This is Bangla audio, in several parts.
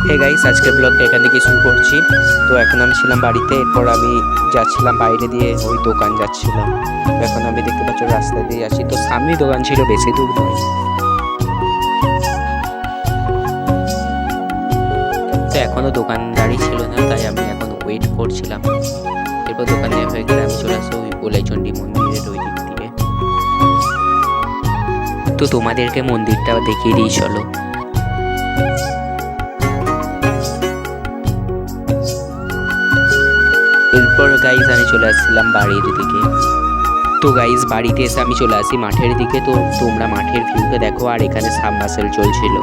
হে গাইস, আজকের ব্লগটা এখান থেকে শুরু করছি। তো এখন আমি ছিলাম বাড়িতে, এরপর আমি যাচ্ছিলাম বাইরে দিয়ে ওই দোকান যাচ্ছিলাম। তো এখন আমি দেখতে পাচ্ছি রাস্তা দিয়ে আছি, তো সামনেই দোকান ছিল, বেশি দূর নয়। তো এখনও দোকানদারি ছিল না, তাই আমি এখন ওয়েট করছিলাম। এরপর দোকান নেওয়া হয়ে গেলে আমি চলে আসবো ওই ওলাইচণ্ডী মন্দিরের ওই দিক থেকে। তো তোমাদেরকে মন্দিরটা দেখিয়ে দিই, চলো। এরপর গাইজ আমি চলে আসছিলাম বাড়ির দিকে। তো গাইজ বাড়িতে এসে আমি চলে আসি মাঠের দিকে। তো তোমরা মাঠের ভিউকে দেখো, আর এখানে সাবমার্সেল চলছিল।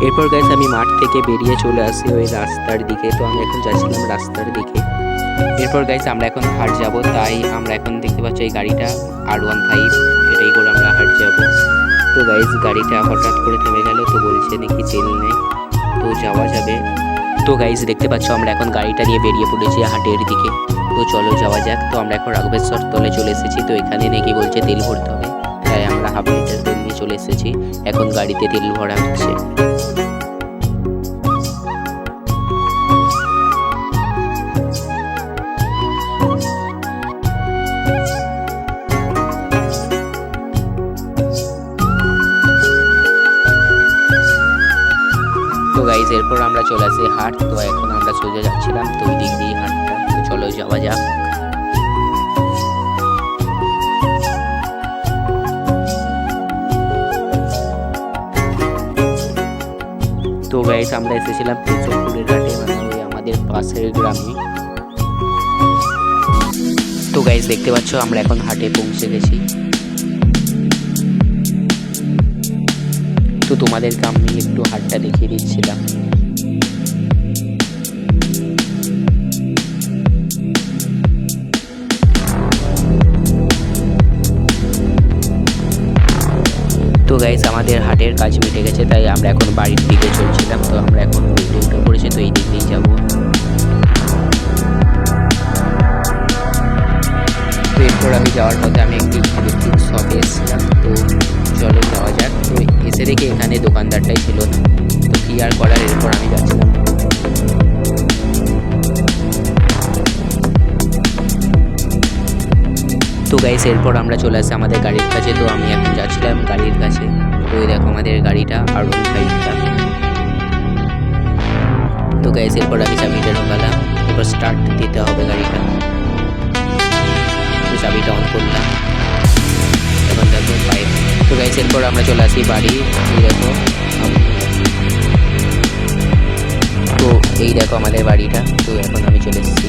এরপর গাইজ আমি মাঠ থেকে বেরিয়ে চলে আসি ওই রাস্তার দিকে। তো আমি এখন যাচ্ছিলাম রাস্তার দিকে। এরপর গাইজ আমরা এখন হাট যাব, তাই আমরা এখন দেখতে পাচ্ছি এই গাড়িটা R15, এটাই করে আমরা হাট যাব। তো গাইজ গাড়িটা হঠাৎ করে থেমে গেল, তো বলছে নাকি তেল নেই, তো যাওয়া যাবে। তো গাইজ দেখতে পাচ্ছ আমরা এখন গাড়িটা নিয়ে বেরিয়ে পড়েছি হাটের দিকে। তো চলো যাওয়া যাক। তো আমরা এখন রাঘবেশ্বর তলে চলে এসেছি। তো এখানে নাকি বলছে তেল ভরতে হবে, তাই আমরা হাফ লিটার তেল নিয়ে চলে এসেছি। এখন গাড়িতে তেল ভরা হচ্ছে। তো গাইজ এরপর আমরা চলে আসি হাট। তো এখন আমরা সোজা যাচ্ছিলাম তো ওই দিক দিয়ে হাটটা। তো চলো যাওয়া যাক। তো গাইজ আমরা এসেছিলাম কেশবপুরের হাটে, মানে ওই আমাদের পাশের গ্রামে। তো গাইজ দেখতে পাচ্ছ আমরা এখন হাটে পৌঁছে গেছি। তো তোমাদেরকে আমি একটু হাটটা দেখিয়ে দিচ্ছিলাম। তো গাইস আমাদের হাটের কাজ মিটে গেছে, তাই আমরা এখন বাড়ির দিকে চলছিলাম। তো আমরা এখন উঠে পড়েছি, তো এই দিক দিয়েই যাবো। তো এরপর আমি যাওয়ার পথে আমি একটি ইলেকট্রিক শপে এসেছিলাম। তো চলো যাওয়া যাক। তো এসে দেখি এখানে দোকানদারটাই ছিল না, তো কি আর করার, এরপর আমি যাচ্ছিলাম। তো গাইস এরপর আমরা চলে আসি আমাদের গাড়ির কাছে। তো আমি এখন যাচ্ছিলাম গাড়ির কাছে। তো এই দেখো আমাদের গাড়িটা R15টা। তো গাইস এরপর আমি চাবিটা ঢোকালাম, এরপর স্টার্ট দিতে হবে গাড়িটা। তো চাবিটা অন করলাম, এখন দেখো পাইপ। তো গাইস এরপর আমরা চলে আসি বাড়ি। এই দেখো, তো এই দেখো আমাদের বাড়িটা। তো এখন আমি চলে এসেছি।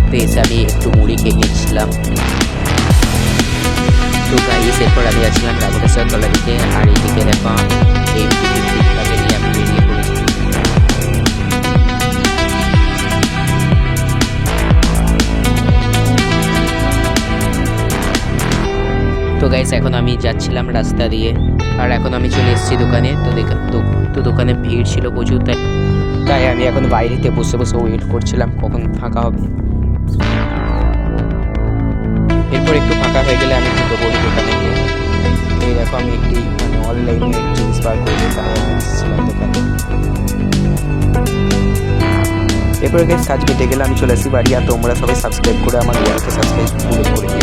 তো এসে আমি একটু মুড়ি খেয়ে গিয়েছিলাম। তো গাইস এরপর আমি যাচ্ছিলাম রাঘবেশ্বর তলা দিকে, আর এইদিকে দেখো এই দিকটাকে নিয়ে আমি বেরিয়ে পড়েছি। তো গাইস এখন আমি যাচ্ছিলাম রাস্তা দিয়ে, আর এখন আমি চলে এসেছি দোকানে। তো দোকানে ভিড় ছিল প্রচুর, তাই আমি এখন বাইরেতে বসে বসে ওয়েট করছিলাম কখন ফাঁকা হবে। এরপর একটু ফাঁকা হয়ে গেলে আমি ঢুকে পড়ি দোকানে গিয়ে। এই দেখো আমি একটি মানে অনলাইনে জিনিস বার করে তাই আমি এসেছিলাম দোকানে। এরপরে কাজ মিটে গেলে আমি চলে আসি বাড়ি। আর তোমরা সবাই সাবস্ক্রাইব করে আমার চ্যানেলকে সাবস্ক্রাইব করে